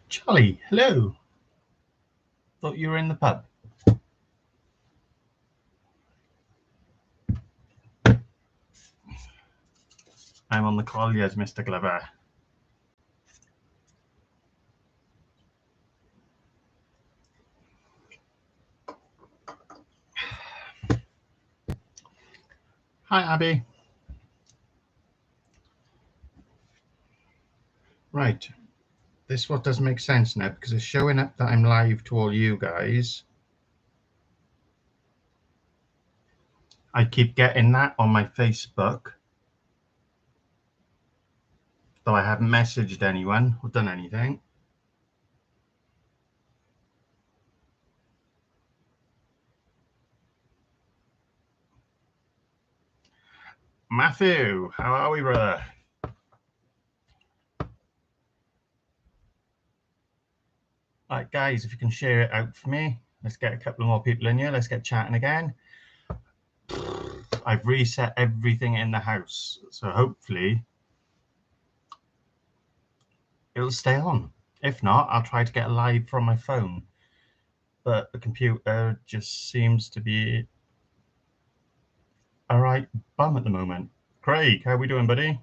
Charlie, hello. Thought you were in the pub. I'm on the Colliers, Mr. Glover. Hi, Abby. Right. This what does make sense now because it's showing up that I'm live to all you guys. I keep getting that on my Facebook, though I haven't messaged anyone or done anything. Matthew, how are we, brother? Right, guys, if you can share it out for me. Let's get a couple more people in here. Let's get chatting again. I've reset everything in the house, so hopefully it'll stay on. If not, I'll try to get live from my phone. But the computer just seems to be a right bum at the moment. Craig, how are we doing, buddy?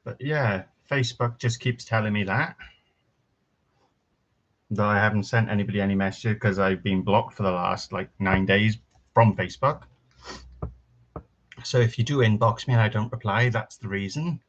But yeah, Facebook just keeps telling me that. Though I haven't sent anybody any messages because I've been blocked for the last like 9 days from Facebook. So if you do inbox me and I don't reply, that's the reason.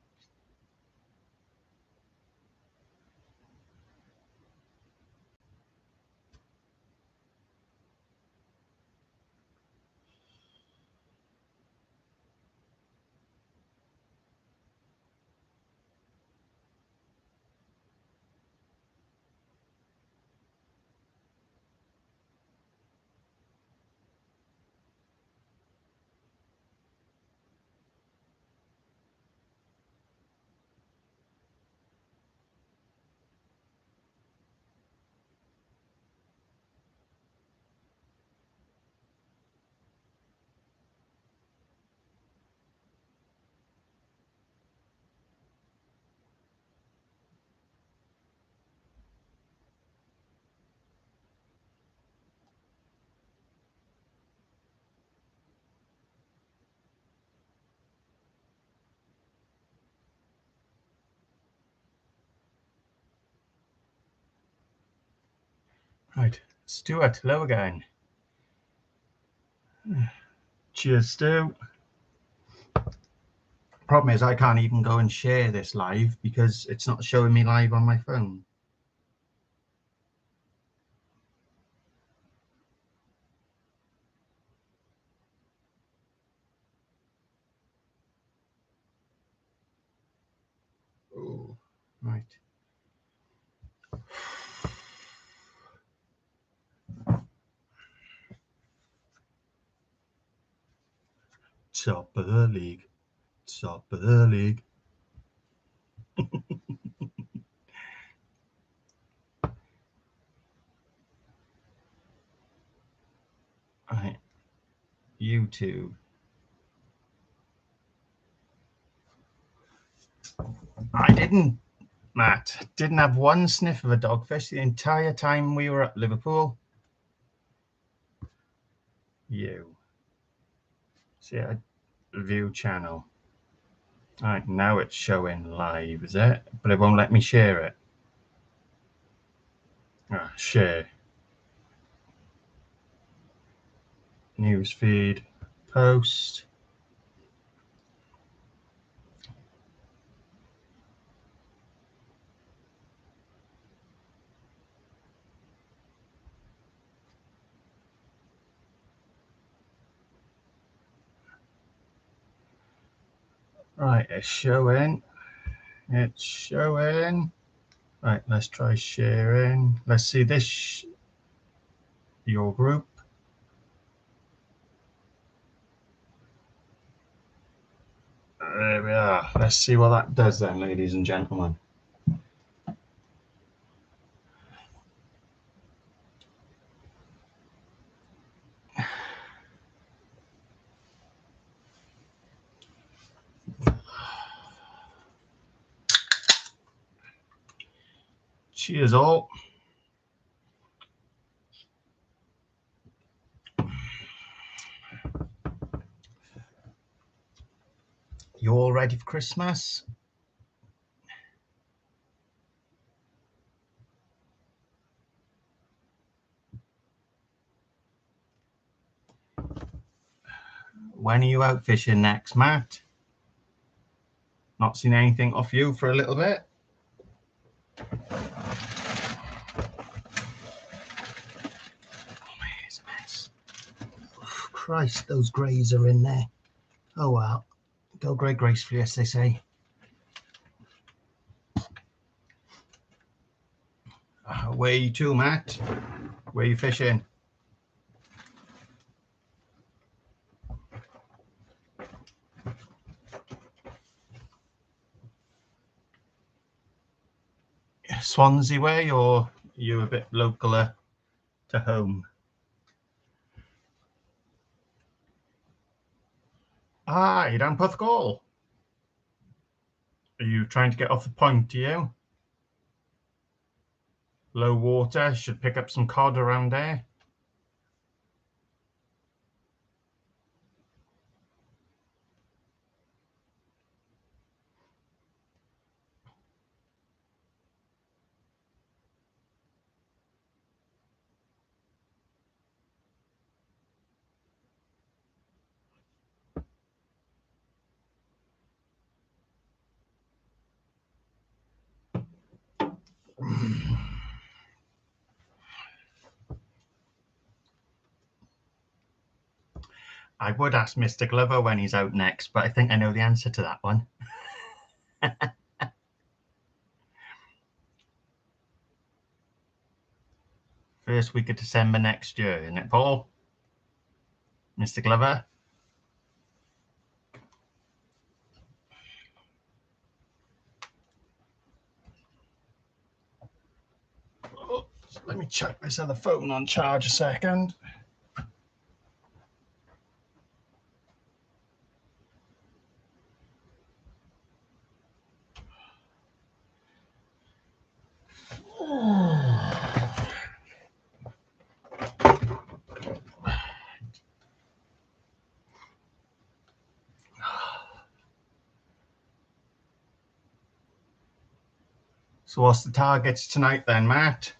Right, Stuart, hello again. Cheers, Stu. Problem is I can't even go and share this live because it's not showing me live on my phone. Oh, right. Top of the league. Top of the league. Right. YouTube. I didn't, Matt, didn't have one sniff of a dogfish the entire time we were at Liverpool. You. See, I view channel. All right, now it's showing live, is it? But it won't let me share it. Ah, share. Newsfeed. Post. Right, it's showing. It's showing. Right, let's try sharing. Let's see this. Your group. There we are. Let's see what that does then, ladies and gentlemen. Cheers all. You all ready for Christmas? When are you out fishing next, Matt? Not seen anything off you for a little bit? Here's a mess. Oh, Christ, those greys are in there. Oh well, go grey gracefully, as they say. Where are you to, Matt? Where are you fishing? Swansea way, or are you a bit localer to home? Ah, you're down Puthgall. Are you trying to get off the point, are you? Low water, should pick up some cod around there. I would ask Mr. Glover when he's out next, but I think I know the answer to that one. First week of December next year, isn't it, Paul? Mr. Glover? Oh, let me check this other phone on charge a second. So what's the targets tonight then, Matt?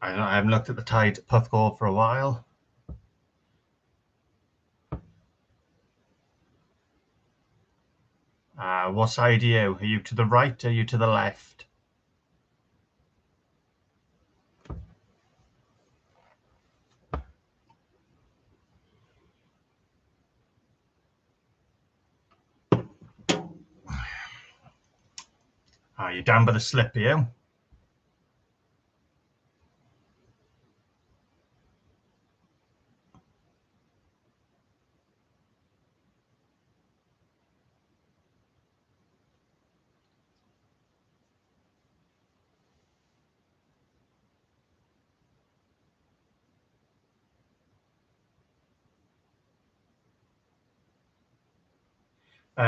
I haven't looked at the tide at Puthgall for a while. What side are you? Are you to the right or are you to the left? You're down by the slip, are you?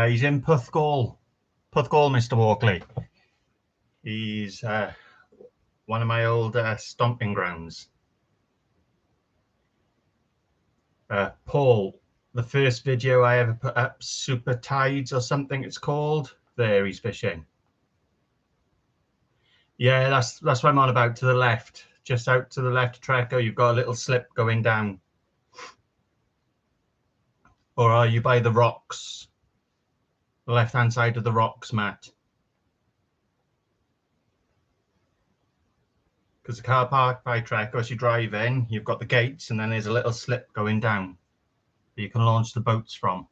He's in Puthgall. Puthgall, Mr. Walkley. He's one of my old stomping grounds. Paul, the first video I ever put up, Super Tides or something it's called. There he's fishing. Yeah, that's what I'm on about, to the left. Just out to the left, Treco, you've got a little slip going down. Or are you by the rocks? The left-hand side of the rocks, Matt? Because the car park by Treco, as you drive in, you've got the gates and then there's a little slip going down that you can launch the boats from.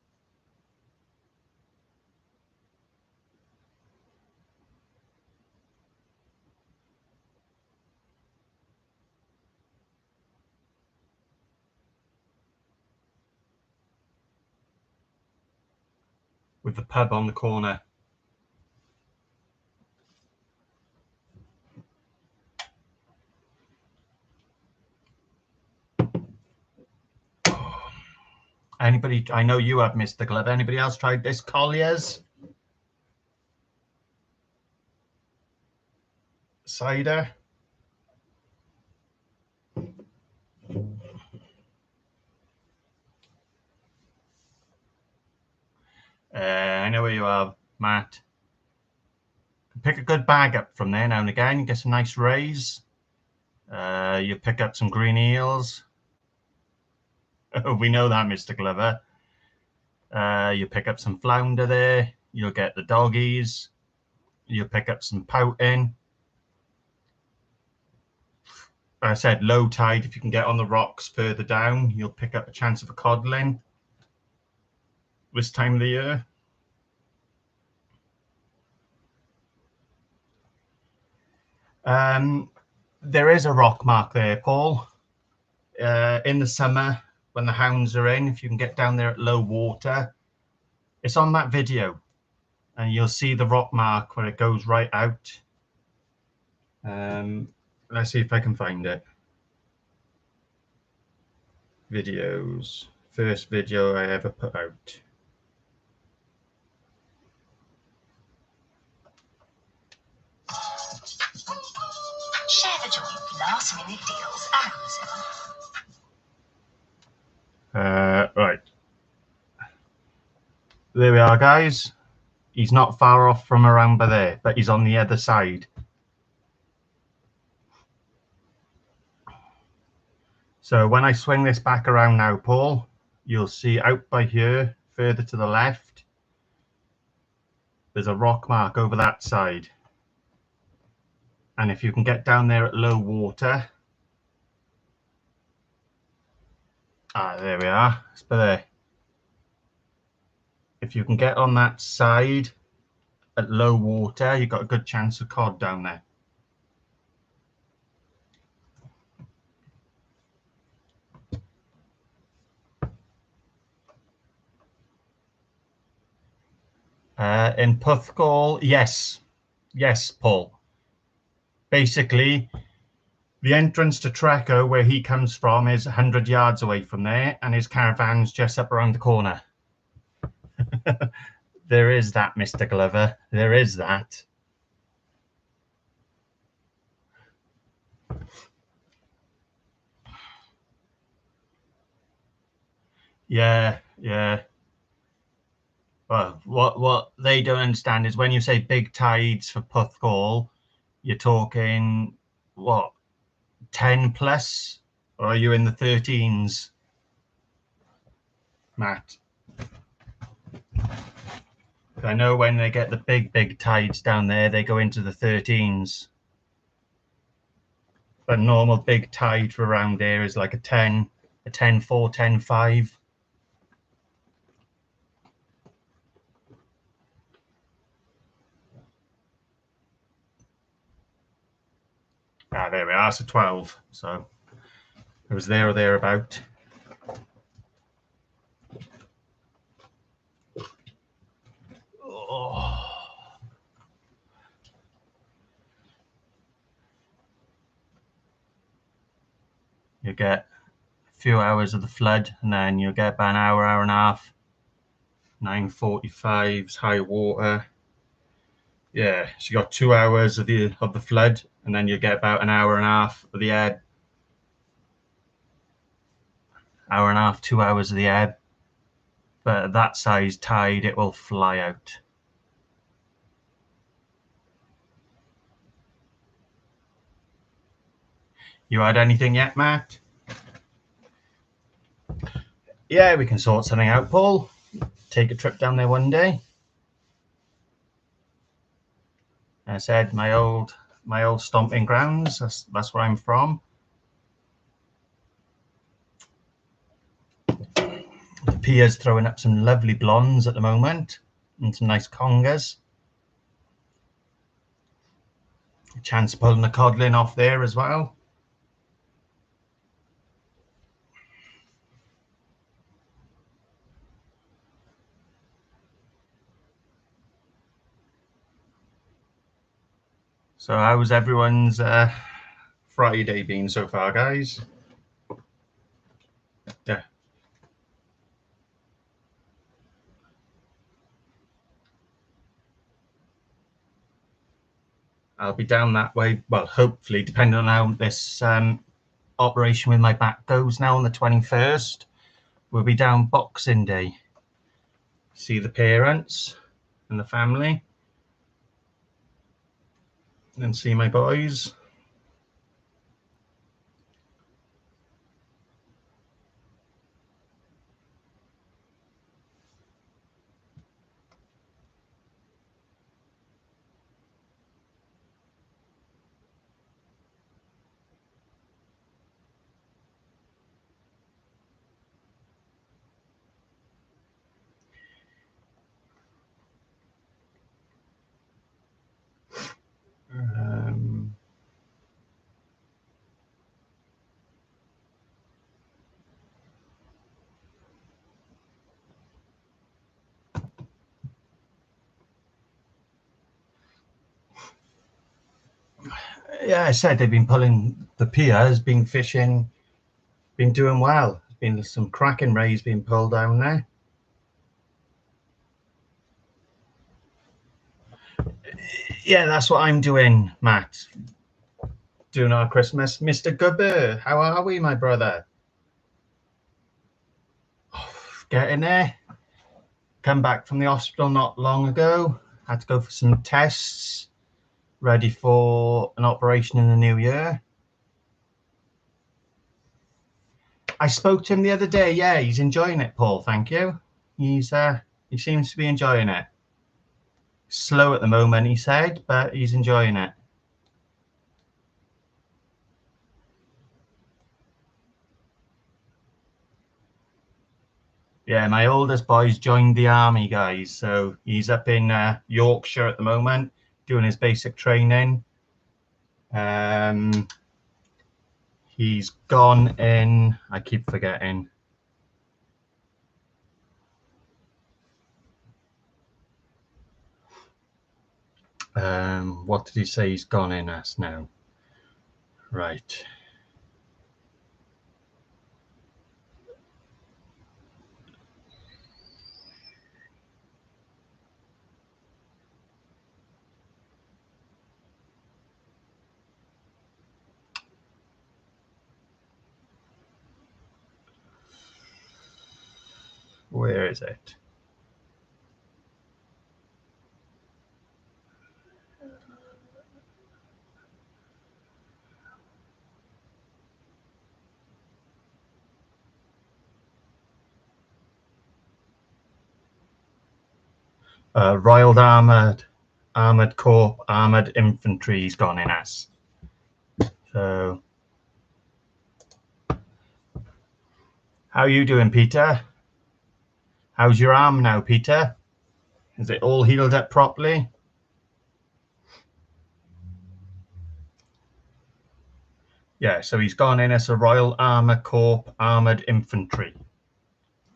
With the pub on the corner. Anybody, I know you have, Mr. Glover. Anybody else tried this Collier's? cider. I know where you are, Matt. Pick a good bag up from there now and again. You get some nice rays. You pick up some green eels. Oh, we know that, Mr. Glover. You pick up some flounder there. You'll get the doggies. You'll pick up some pouting. I said low tide. If you can get on the rocks further down, you'll pick up a chance of a codling this time of the year. There is a rock mark there, Paul. In the summer, when the hounds are in, if you can get down there at low water, it's on that video, and you'll see the rock mark where it goes right out. Let's see if I can find it. Videos. First video I ever put out. Share the joy of last-minute deals at Amazon. Right. There we are, guys. He's not far off from around by there, but he's on the other side. So when I swing this back around now, Paul, you'll see out by here, further to the left, there's a rock mark over that side. And if you can get down there at low water, there we are, it's by there. If you can get on that side at low water, you've got a good chance of cod down there. In Puthgall, yes, Paul. Basically, the entrance to Treco, where he comes from, is 100 yards away from there, and his caravan's just up around the corner. There is that, Mr. Glover. There is that. Yeah. Well, what they don't understand is when you say big tides for Puthgall, you're talking, what, 10 plus? Or are you in the 13s, Matt? I know when they get the big tides down there, they go into the 13s. But normal big tide for around there is like a 10, a 10-4, 10-5. There we are, so 12. So it was there or thereabout. Oh. You get a few hours of the flood, and then you get about an hour and a half. 9:45's high water. Yeah, so you got 2 hours of the flood, and then you get about an hour and a half of the ebb. Hour and a half, 2 hours of the ebb. But at that size tide, it will fly out. You had anything yet, Matt? Yeah, we can sort something out, Paul. Take a trip down there one day. I said my old stomping grounds. That's where I'm from. The pier's throwing up some lovely blondes at the moment, and some nice congas. A chance of pulling a codlin off there as well. So how's everyone's Friday been so far, guys? Yeah. I'll be down that way. Well, hopefully, depending on how this operation with my back goes now on the 21st. We'll be down Boxing Day. See the parents and the family. And see my boys. Yeah, I said they've been pulling the pier, has been fishing, been doing well. There's been some cracking rays being pulled down there. Yeah, that's what I'm doing, Matt. Doing our Christmas. Mr. Gubber, how are we, my brother? Oh, getting there. Come back from the hospital not long ago. Had to go for some tests. Ready for an operation in the new year. I spoke to him the other day. Yeah, he's enjoying it, Paul. Thank you. He seems to be enjoying it. Slow at the moment, he said, but he's enjoying it. Yeah, my oldest boy's joined the army, guys. So he's up in Yorkshire at the moment, doing his basic training. He's gone in, I keep forgetting. What did he say he's gone in as now? Right. Where is it? Royal Armoured Corps, Armoured Infantry he's gone in as. So, how are you doing, Peter? How's your arm now, Peter? Is it all healed up properly? Yeah, so he's gone in as a Royal Armour Corps Armoured Infantry.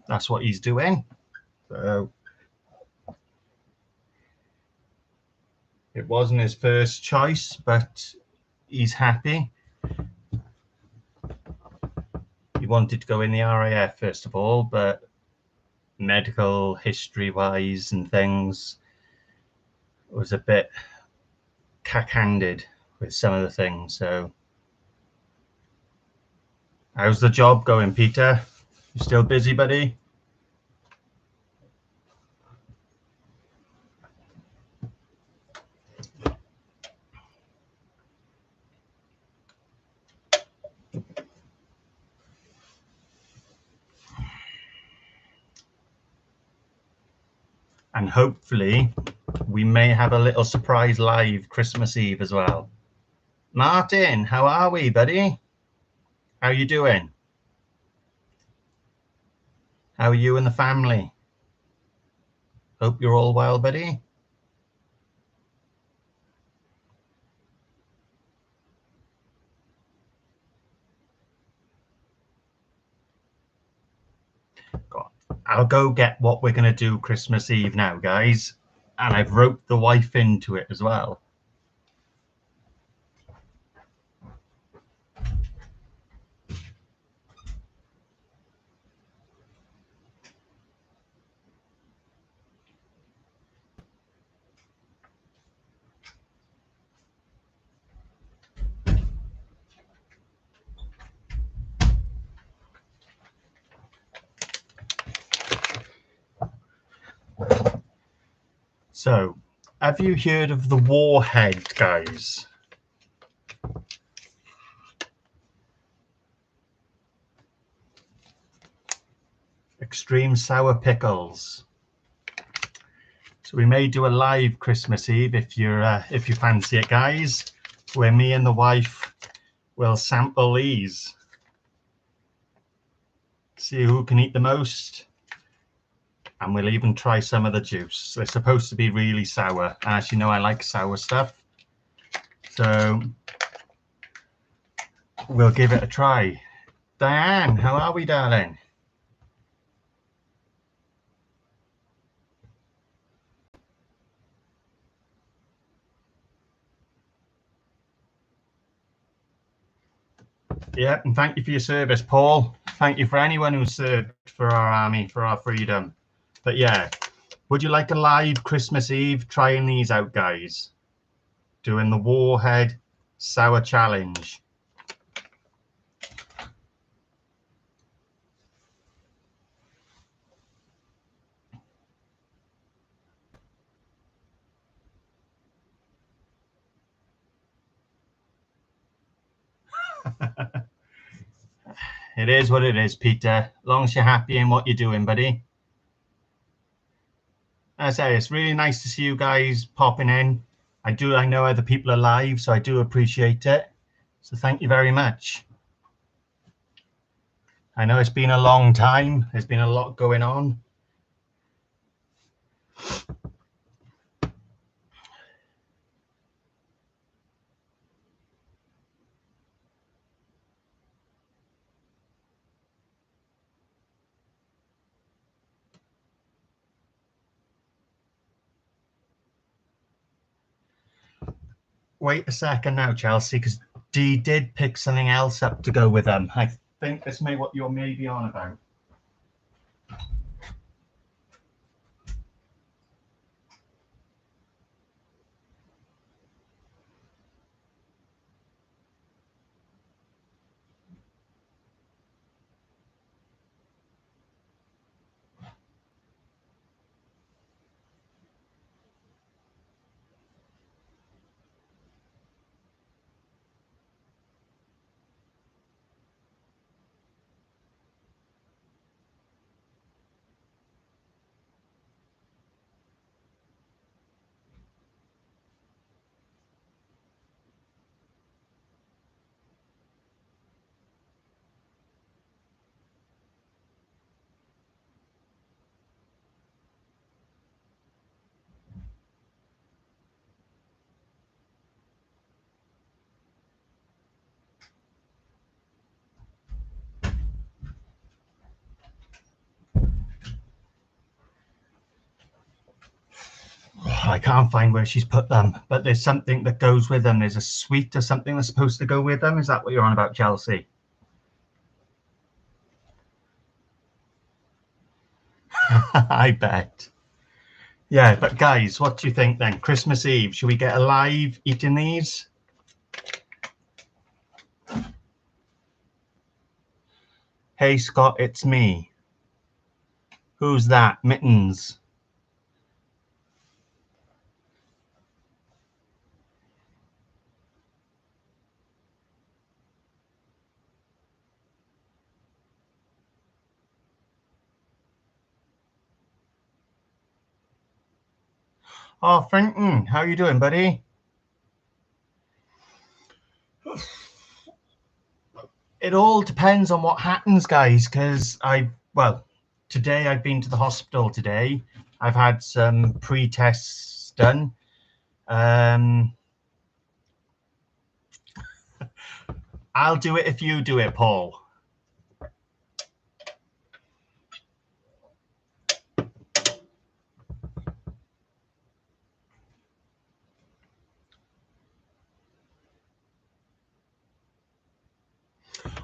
That's what he's doing. So it wasn't his first choice, but he's happy. He wanted to go in the RAF first of all, but medical history-wise and things was a bit cack-handed with some of the things. So how's the job going, Peter? You still busy, buddy? And hopefully we may have a little surprise live Christmas Eve as well. Martin, how are we, buddy? How you doing? How are you and the family? Hope you're all well, buddy. I'll go get what we're going to do Christmas Eve now, guys. And I've roped the wife into it as well. So, have you heard of the Warhead, guys? Extreme sour pickles. So we may do a live Christmas Eve if you fancy it, guys, where me and the wife will sample these. See who can eat the most. And we'll even try some of the juice. They're supposed to be really sour. As you know, I like sour stuff. So we'll give it a try. Diane, how are we, darling? Yeah, and thank you for your service, Paul. Thank you for anyone who served for our army, for our freedom. But yeah, would you like a live Christmas Eve trying these out, guys? Doing the Warhead Sour Challenge. It is what it is, Peter. As long as you're happy in what you're doing, buddy. As I say, it's really nice to see you guys popping in. I know other people are live, so I do appreciate it. So thank you very much. I know it's been a long time. There's been a lot going on. Wait a second now, Chelsea, because Dee did pick something else up to go with them. I think this may what you're maybe on about. I can't find where she's put them, but there's something that goes with them. There's a sweet or something that's supposed to go with them. Is that what you're on about, Chelsea? I bet. Yeah, but guys, what do you think then? Christmas Eve, should we get alive eating these? Hey, Scott, it's me. Who's that? Mittens. Oh, Fenton, how you doing, buddy? It all depends on what happens, guys, because today I've been to the hospital today. I've had some pre-tests done. I'll do it if you do it, Paul.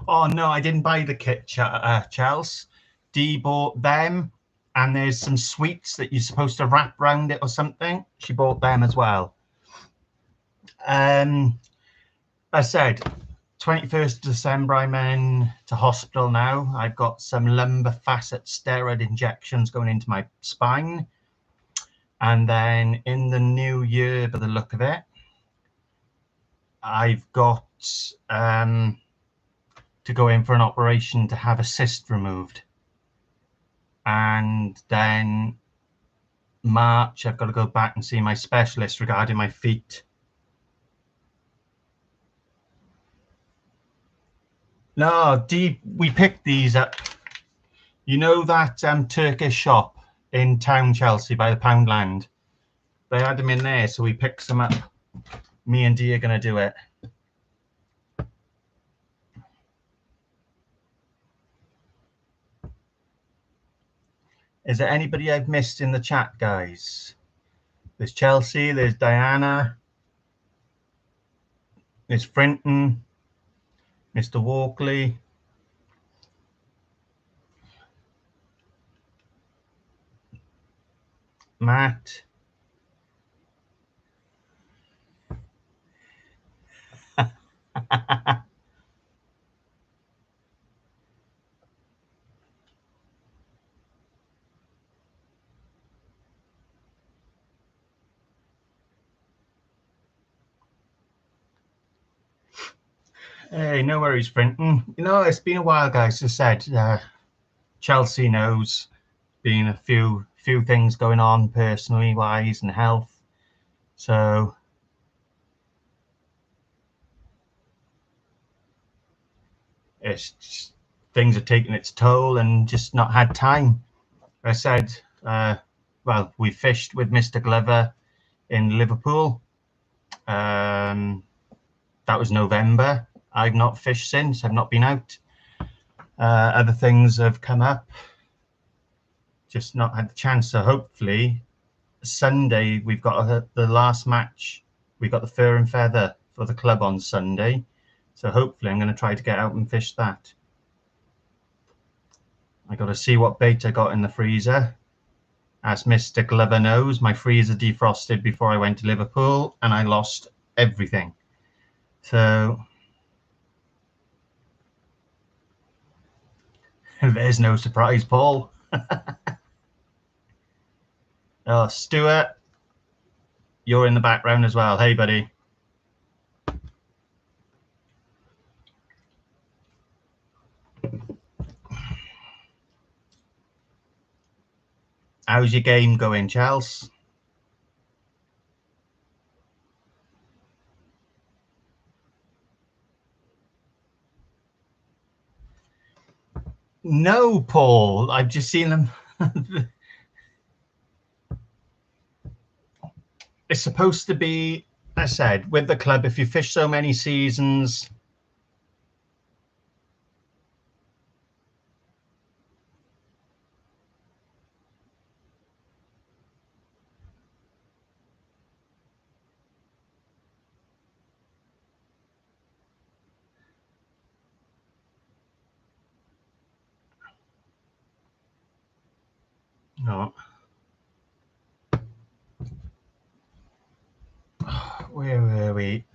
Oh, no, I didn't buy the kit, Chels. Dee bought them, and there's some sweets that you're supposed to wrap around it or something. She bought them as well. I said, 21st December, I'm in to hospital now. I've got some lumbar facet steroid injections going into my spine. And then in the new year, by the look of it, I've got to go in for an operation to have a cyst removed. And then March, I've got to go back and see my specialist regarding my feet. No, we picked these up. You know that Turkish shop in town, Chelsea, by the Poundland? They had them in there, so we picked some up. Me and Dee are going to do it. Is there anybody I've missed in the chat, guys? There's Chelsea, there's Diana, there's Frinton, Mr. Walkley. Matt. Hey, no worries, Brenton. You know, it's been a while, guys. As I said, Chelsea knows been a few things going on personally wise and health. So it's just, things are taking its toll and just not had time. I said, well, we fished with Mr. Glover in Liverpool. That was November. I've not fished since. I've not been out. Other things have come up. Just not had the chance. So hopefully Sunday we've got the last match. We've got the Fur and Feather for the club on Sunday. So hopefully I'm going to try to get out and fish that. I got to see what bait I got in the freezer. As Mr. Glover knows, my freezer defrosted before I went to Liverpool and I lost everything. So there's no surprise, Paul. Oh, Stuart, you're in the background as well. Hey, buddy. How's your game going, Chels? No, Paul. I've just seen them. It's supposed to be, I said, with the club, if you fish so many seasons, no. Where were we?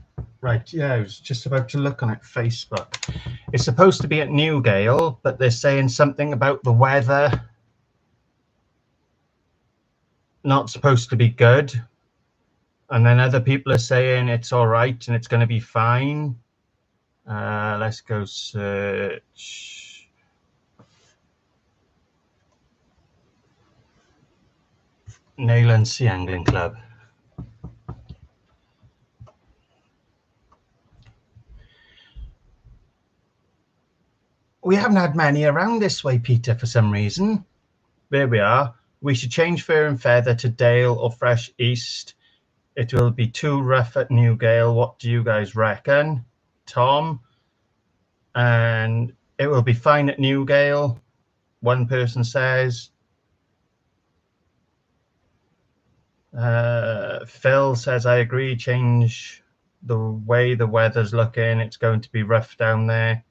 Right, yeah, I was just about to look on it, Facebook. It's supposed to be at Newgale, but they're saying something about the weather. Not supposed to be good. And then other people are saying it's all right and it's going to be fine. Let's go search. Neyland Sea Angling Club. We haven't had many around this way, Peter, for some reason. There we are. We should change Fur and Feather to Dale or Fresh East. It will be too rough at Newgale. What do you guys reckon, Tom? And it will be fine at Newgale, one person says. Phil says, I agree, change the way the weather's looking. It's going to be rough down there.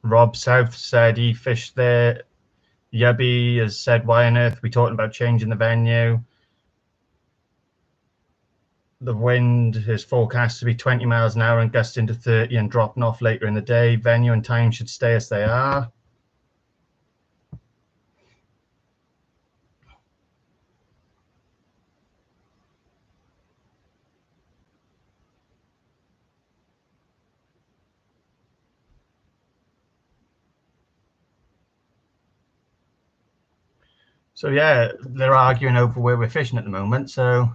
Rob South said he fished there. Yubby has said, why on earth are we talking about changing the venue? The wind is forecast to be 20 miles an hour and gusting to 30 and dropping off later in the day. Venue and time should stay as they are. So yeah, they're arguing over where we're fishing at the moment. So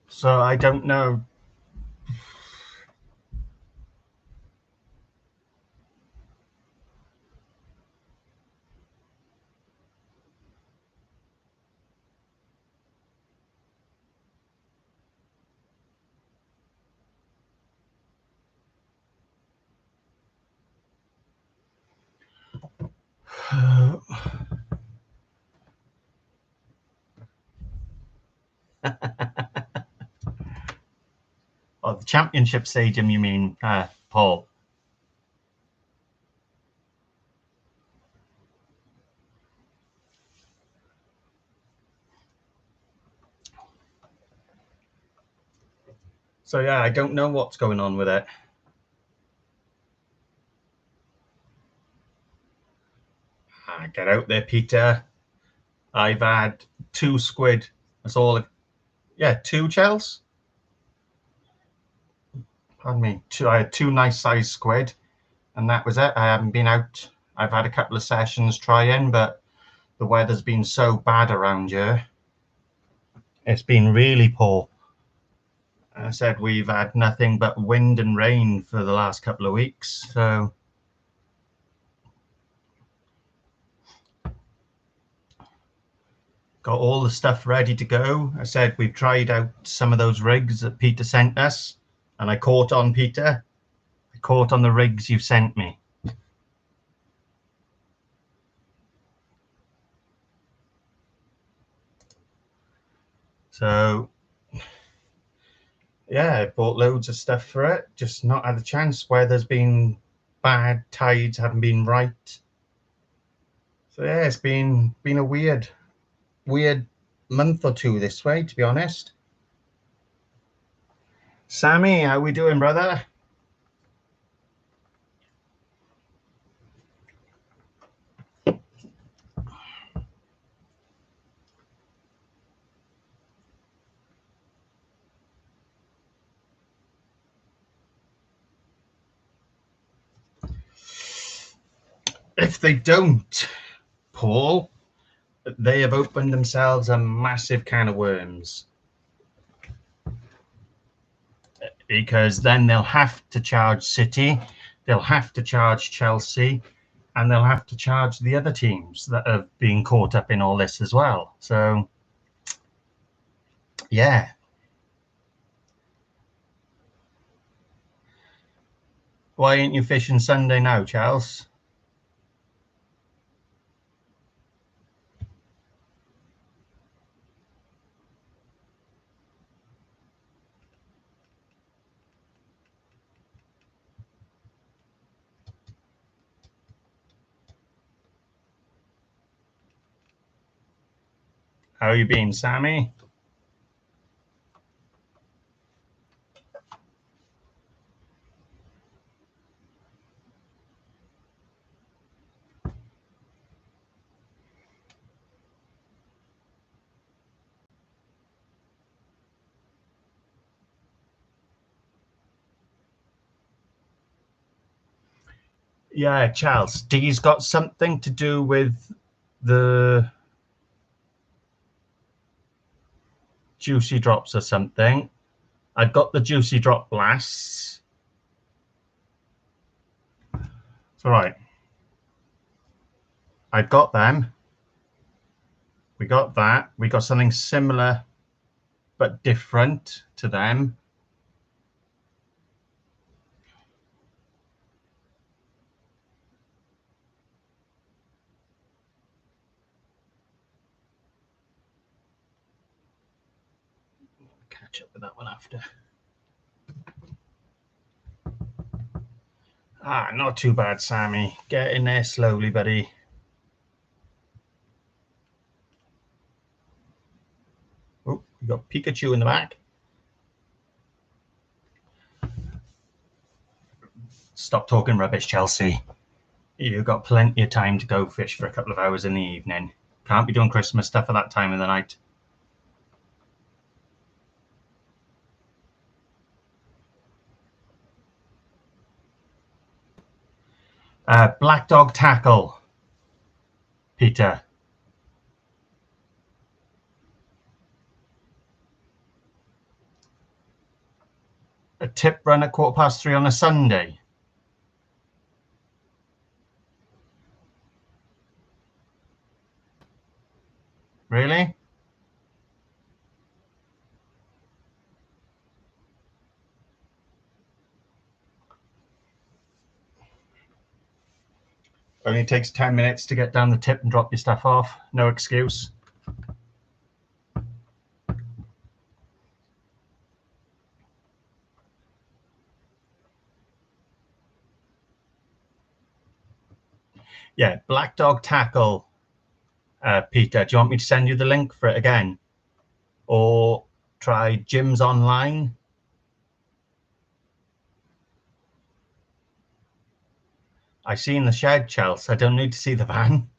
so I don't know. Oh, the championship stadium, you mean, Paul? So yeah, I don't know what's going on with it. Get out there, Peter. I've had 2 squid. That's all. Yeah, 2 Chels. Pardon me. I had 2 nice sized squid, and that was it. I haven't been out. I've had a couple of sessions trying, but the weather's been so bad around here. It's been really poor. I said we've had nothing but wind and rain for the last couple of weeks. So got all the stuff ready to go. I said we've tried out some of those rigs that Peter sent us, and I caught on, Peter. I caught on the rigs you've sent me. So yeah, I bought loads of stuff for it, just not had a chance. Weather's been bad, tides haven't been right. So yeah, it's been a weird month or two this way, to be honest. Sammy, how we doing, brother? If they don't, Paul, they have opened themselves a massive can of worms, because then they'll have to charge City, they'll have to charge Chelsea, and they'll have to charge the other teams that have been caught up in all this as well. So yeah. Why ain't you fishing Sunday now, Charles? How you been, Sammy? Yeah, Charles, D's got something to do with the juicy drops or something. I've got the juicy drop blasts. It's all right. I've got them. We got that. We got something similar but different to them. Catch up with that one after. Not too bad, Sammy. Get in there slowly, buddy. Oh, you got Pikachu in the back. Stop talking rubbish, Chelsea. You've got plenty of time to go fish for a couple of hours in the evening. Can't be doing Christmas stuff at that time of the night. Black dog tackle, Peter. A tip run at 3:15 on a Sunday. Really? Only takes 10 minutes to get down the tip and drop your stuff off. No excuse. Yeah, Black Dog Tackle, Peter. Do you want me to send you the link for it again? Or try Gyms Online? I see in the shed, Chelsea. I don't need to see the van.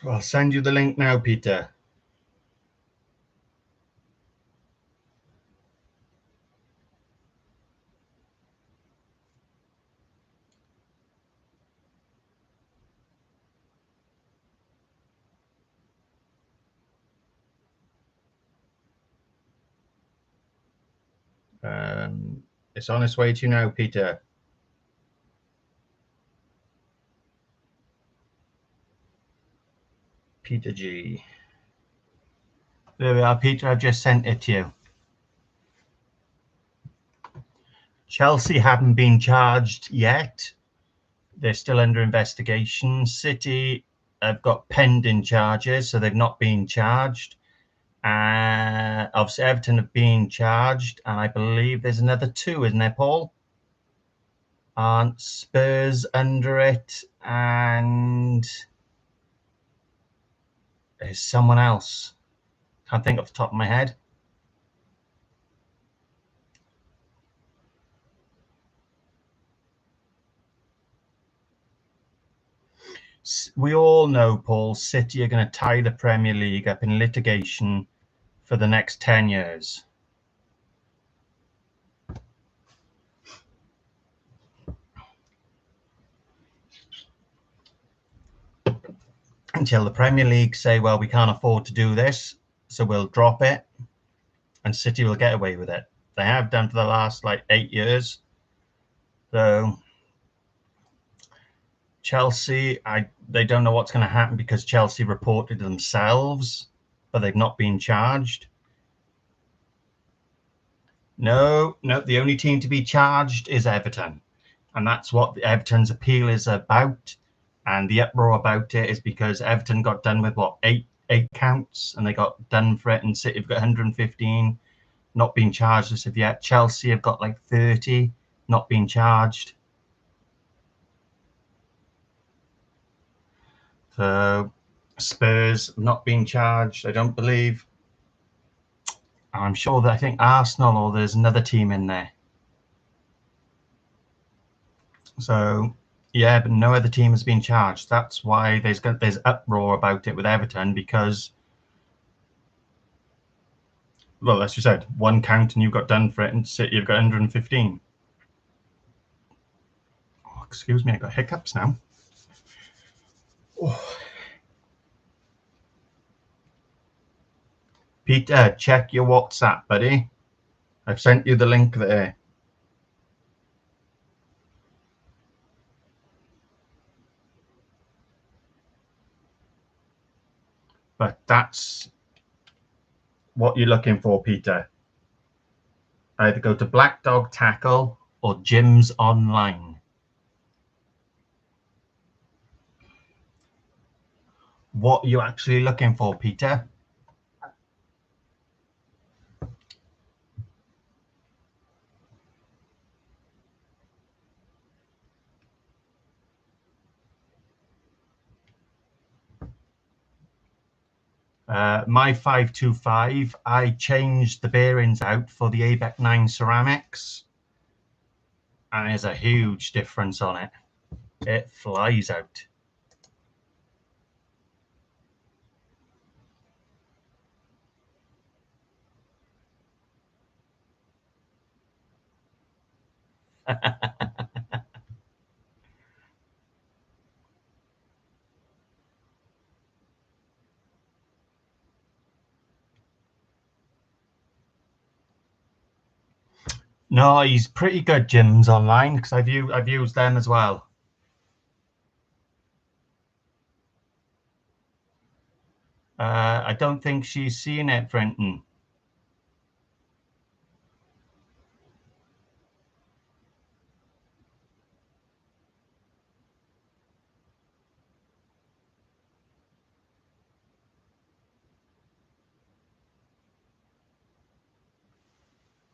I'll send you the link now, Peter. It's on its way to you now, Peter. Peter G. There we are, Peter. I've just sent it to you. Chelsea haven't been charged yet. They're still under investigation. City have got pending charges, so they've not been charged. Obviously, Everton have been charged, and I believe there's another two, isn't there, Paul? Aren't Spurs under it? And there's someone else. Can't think off the top of my head. We all know, Paul, City are going to tie the Premier League up in litigation for the next 10 years. Until the Premier League say, well, we can't afford to do this, so we'll drop it, and City will get away with it. They have done for the last 8 years. So Chelsea, they don't know what's going to happen because Chelsea reported themselves, but they've not been charged. No, the only team to be charged is Everton, and that's what the Everton's appeal is about. And the uproar about it is because Everton got done with eight counts, and they got done for it, and City have got 115, not being charged as of yet. Chelsea have got 30, not being charged. So Spurs not being charged, I don't believe. I'm sure that I think Arsenal, or there's another team in there. So yeah, but no other team has been charged. That's why there's uproar about it with Everton, because Well, as you said, one count and you got done for it, and you've got 115. Oh, excuse me, I got hiccups now. Oh. Peter, check your WhatsApp, buddy. I've sent you the link there. But that's what you're looking for, Peter. Either go to Black Dog Tackle or Gyms Online. What are you actually looking for, Peter? My 525, I changed the bearings out for the ABEC 9 ceramics, and there's a huge difference on it. It flies out. No, he's pretty good, Gyms Online, because I've used them as well. I don't think she's seen it, Brenton.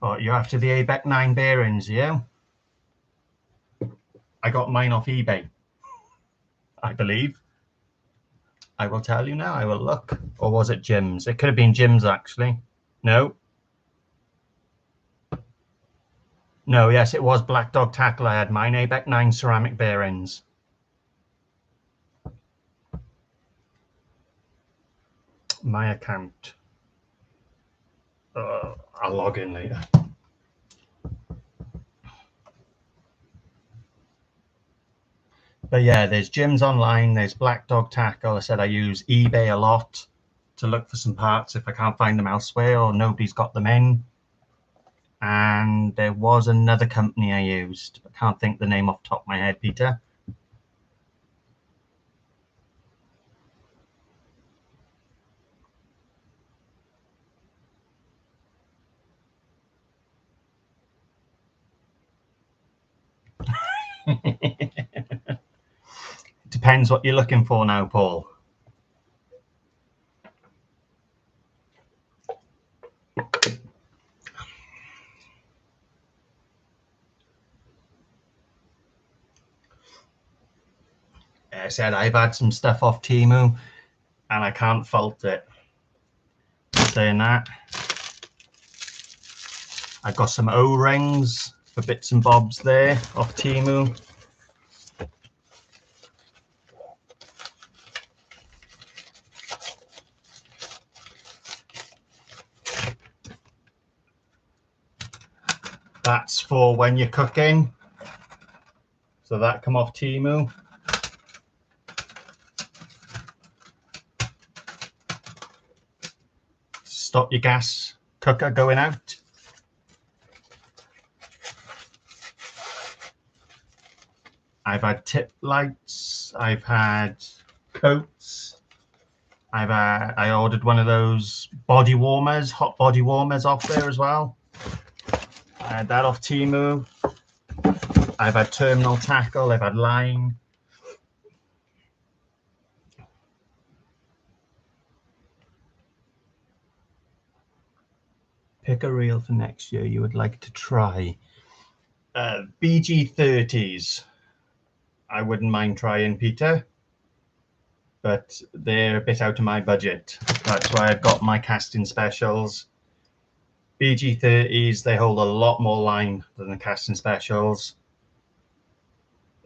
Oh, you're after the ABEC 9 bearings, yeah? I got mine off eBay, I believe. I will tell you now. I will look. Or was it Gyms? It could have been Gyms, actually. No. No, yes, it was Black Dog Tackle. I had mine ABEC 9 ceramic bearings. My account. I'll log in later. But yeah, there's Gyms Online, there's Black Dog Tackle. I said I use eBay a lot to look for some parts if I can't find them elsewhere or nobody's got them in. And there was another company I used. I can't think the name off the top of my head, Peter. Depends what you're looking for now, Paul. I said I've had some stuff off Temu and I can't fault it. Saying that, I got some O-rings for bits and bobs there off Temu. That's for when you're cooking. So that come off Temu. Stop your gas cooker going out. I've had tip lights. I've had coats. I ordered one of those body warmers, hot body warmers off there as well. I had that off Temu. I've had terminal tackle. I've had line. Pick a reel for next year you would like to try. BG30s. I wouldn't mind trying, Peter, but they're a bit out of my budget. That's why I've got my casting specials. BG30s, they hold a lot more line than the casting specials.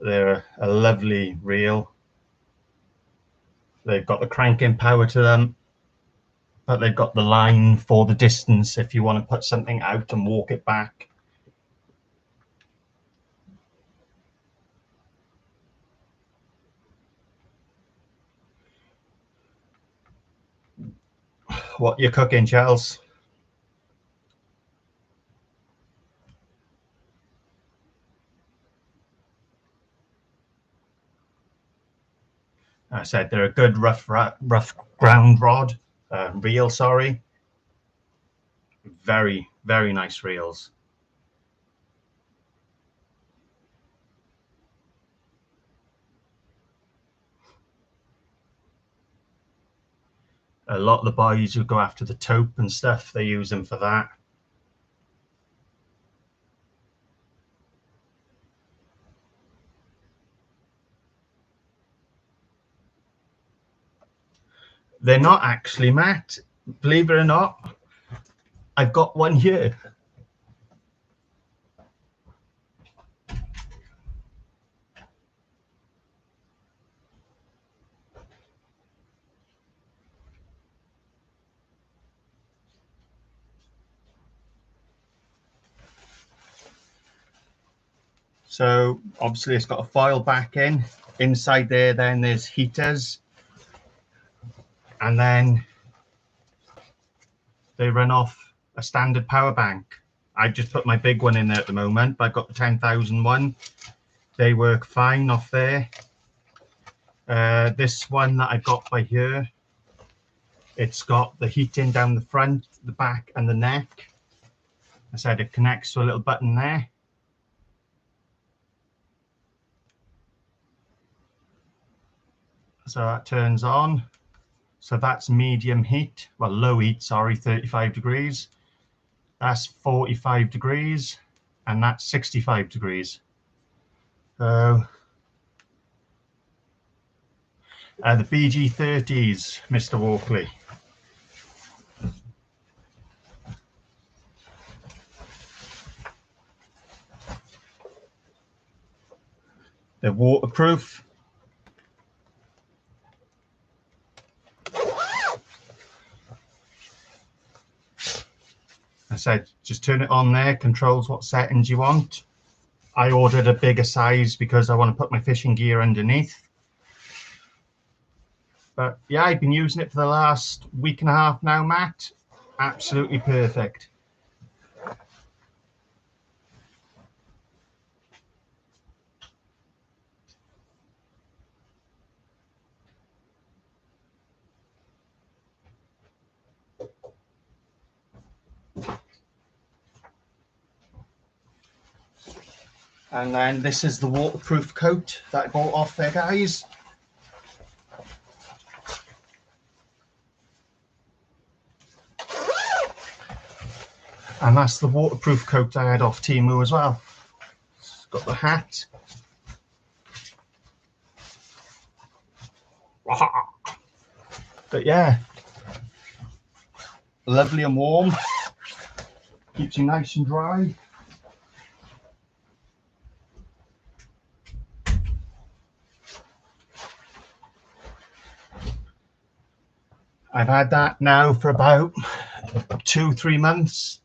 They're a lovely reel. They've got the cranking power to them. but they've got the line for the distance if you want to put something out and walk it back. What you cooking, Charles? I said they're a good rough ground rod, reel, sorry. Very, very nice reels. A lot of the boys who go after the taupe and stuff, they use them for that. They're not actually, Matt. Believe it or not, I've got one here. So obviously it's got a foil backing. Inside there, then there's heaters. And then they run off a standard power bank. I just put my big one in there at the moment, but I've got the 10,000 one. They work fine off there. This one that I've got by here, it's got the heating down the front, the back, and the neck. I said it connects to a little button there. So that turns on. So that's medium heat, well, low heat, sorry, 35 degrees. That's 45 degrees, and that's 65 degrees. So the BG30s, Mr. Walkley. They're waterproof. I said, just turn it on there, controls what settings you want. I ordered a bigger size because I want to put my fishing gear underneath. But yeah, I've been using it for the last week and a half now, Matt. Absolutely perfect. And then this is the waterproof coat that I bought off there, guys. And that's the waterproof coat I had off Temu as well. It's got the hat. But yeah, lovely and warm. Keeps you nice and dry. I've had that now for about 2-3 months.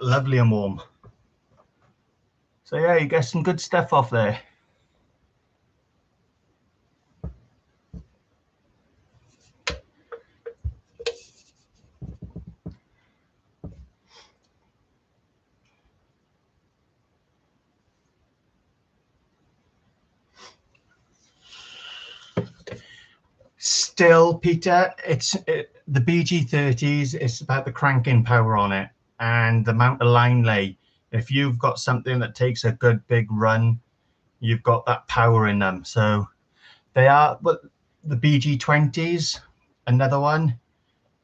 Lovely and warm. So yeah, you get some good stuff off there. Still, Peter, the BG30s, it's about the cranking power on it and the amount of line lay. If you've got something that takes a good big run, you've got that power in them. So they are, but the BG20s, another one,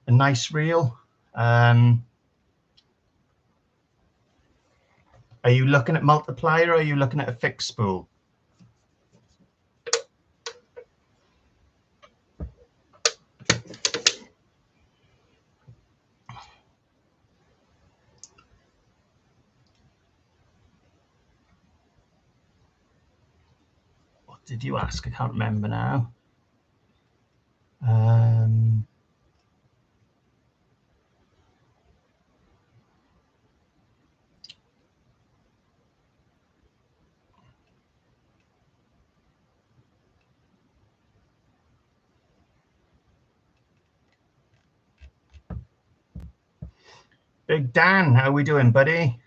a nice reel. Are you looking at multiplier or are you looking at a fixed spool? What did you ask? I can't remember now. Big Dan, how we doing, buddy?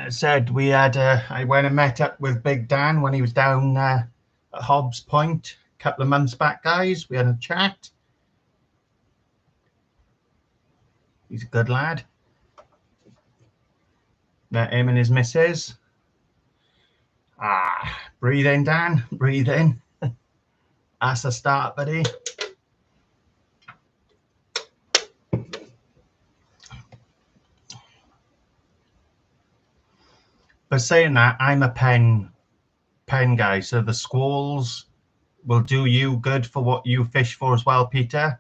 Said we had. I went and met up with Big Dan when he was down at Hobbs Point a couple of months back, guys. We had a chat. He's a good lad. Met him and his missus. Breathe in, Dan. Breathe in. That's the start, buddy. But saying that, I'm a pen guy, so the squalls will do you good for what you fish for as well, Peter.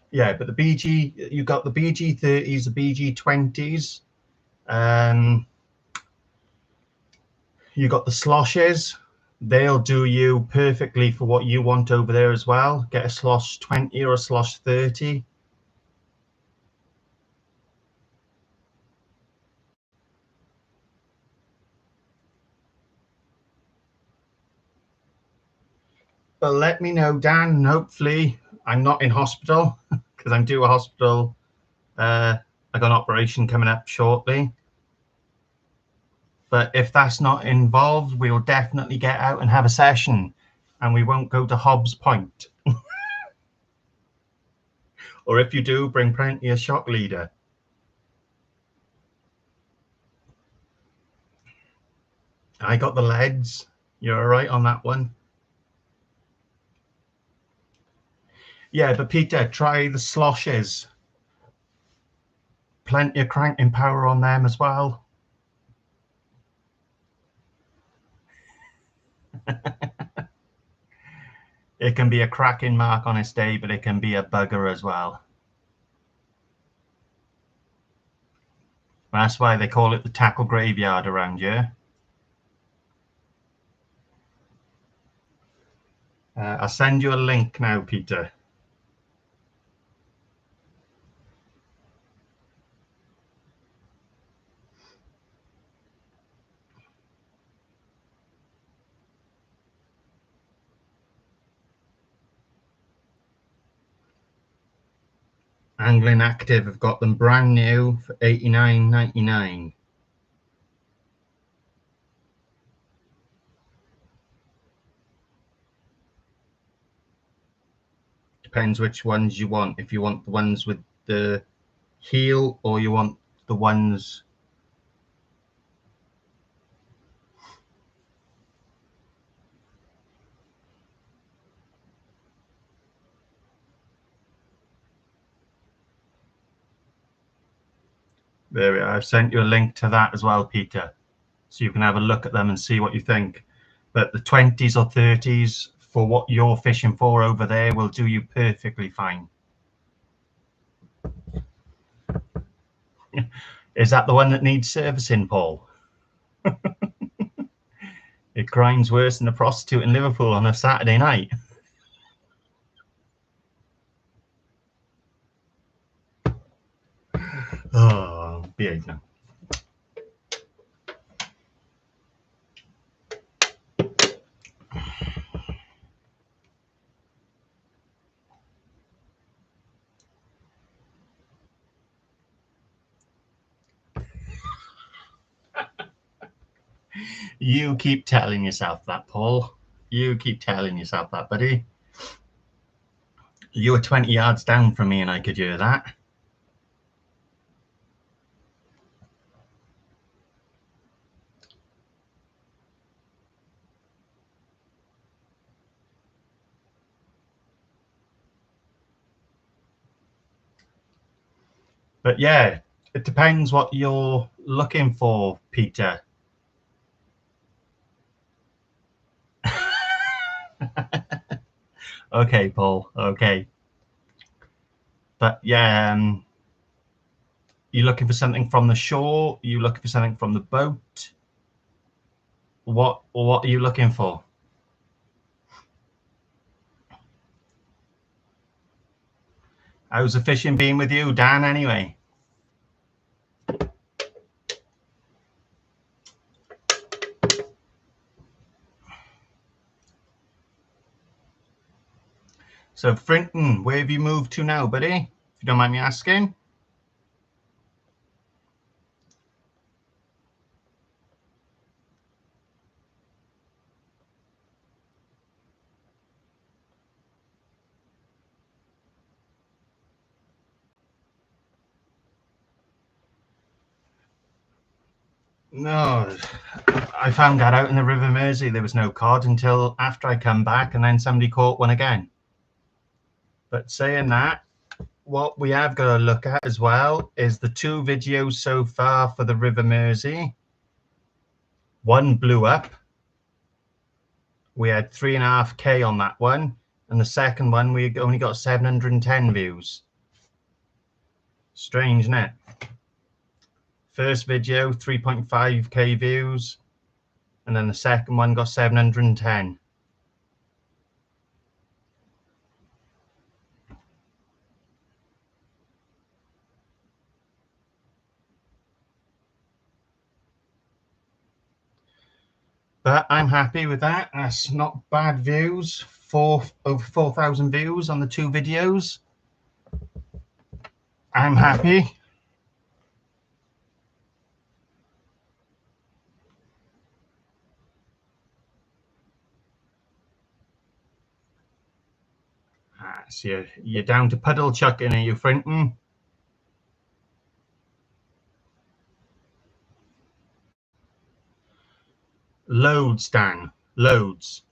Yeah, but the BG, you got the BG30s, the BG20s. You got the sloshes. They'll do you perfectly for what you want over there as well. Get a slosh 20 or a slosh 30. But let me know, Dan. Hopefully, I'm not in hospital because I'm due a hospital. I got an operation coming up shortly. But if that's not involved, we'll definitely get out and have a session, and we won't go to Hobbs Point. Or if you do, bring plenty of shock leader. I got the leads. You're all right on that one. Yeah, but Peter, try the sloshes. Plenty of cranking power on them as well. It can be a cracking mark on its day, but it can be a bugger as well. That's why they call it the tackle graveyard around here. I'll send you a link now, Peter. Angling Active have got them brand new for $89.99. Depends which ones you want. If you want the ones with the heel or you want the ones. There we are. I've sent you a link to that as well, Peter, so you can have a look at them and see what you think. But the 20s or 30s for what you're fishing for over there will do you perfectly fine. Is that the one that needs servicing, Paul? It grinds worse than a prostitute in Liverpool on a Saturday night. Oh, behave now. You keep telling yourself that, Paul. You keep telling yourself that, buddy. You were 20 yards down from me and I could hear that. But yeah, it depends what you're looking for, Peter. Okay, Paul. Okay. But yeah, you looking for something from the shore? You looking for something from the boat? What are you looking for? How's the fishing been with you, Dan, anyway? So, Frinton, where have you moved to now, buddy? If you don't mind me asking. No, I found that out in the River Mersey. There was no cod until after I come back, and then somebody caught one again. But saying that, what we have got to look at as well is the 2 videos so far for the River Mersey. One blew up. We had 3.5K on that one, and the second one we only got 710 views. Strange, isn't it? First video 3.5K views, and then the second one got 710. But I'm happy with that. That's not bad views. Over 4,000 views on the 2 videos. I'm happy. So you're down to puddle chucking, are you, Frinton? Loads, Dan. Loads.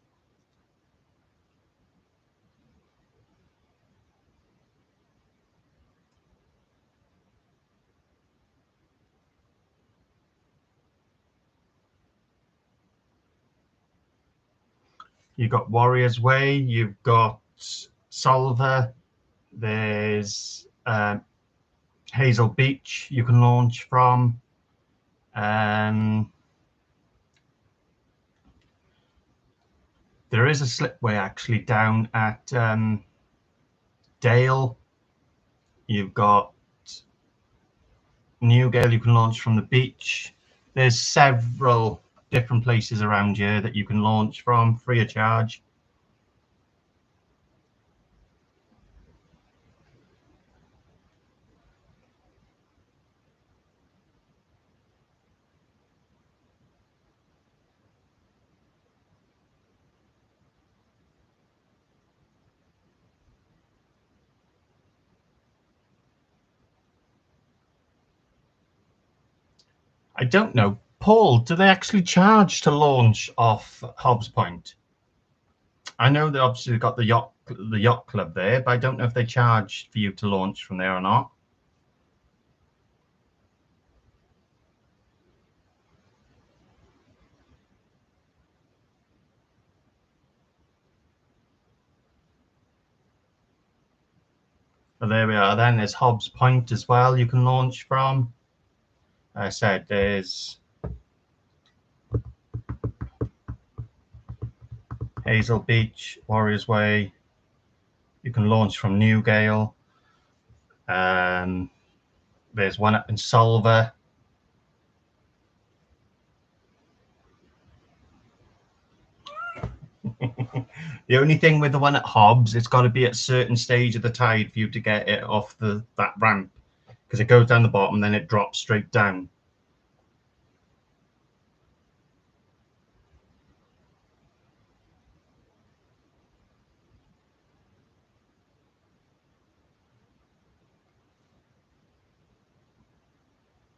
You've got Warriors Way. You've got Solver. There's Hazel Beach you can launch from. There is a slipway actually down at Dale. You've got Newgale you can launch from the beach. There's several different places around here that you can launch from free of charge. I don't know. Paul, do they actually charge to launch off Hobbs Point? I know they obviously got the yacht club there, but I don't know if they charge for you to launch from there or not. So there we are. Then there's Hobbs Point as well you can launch from. I said there's Hazel Beach, Warriors Way. You can launch from Newgale. There's one up in Solver. The only thing with the one at Hobbs, it's got to be at a certain stage of the tide for you to get it off that ramp, because it goes down the bottom, then it drops straight down.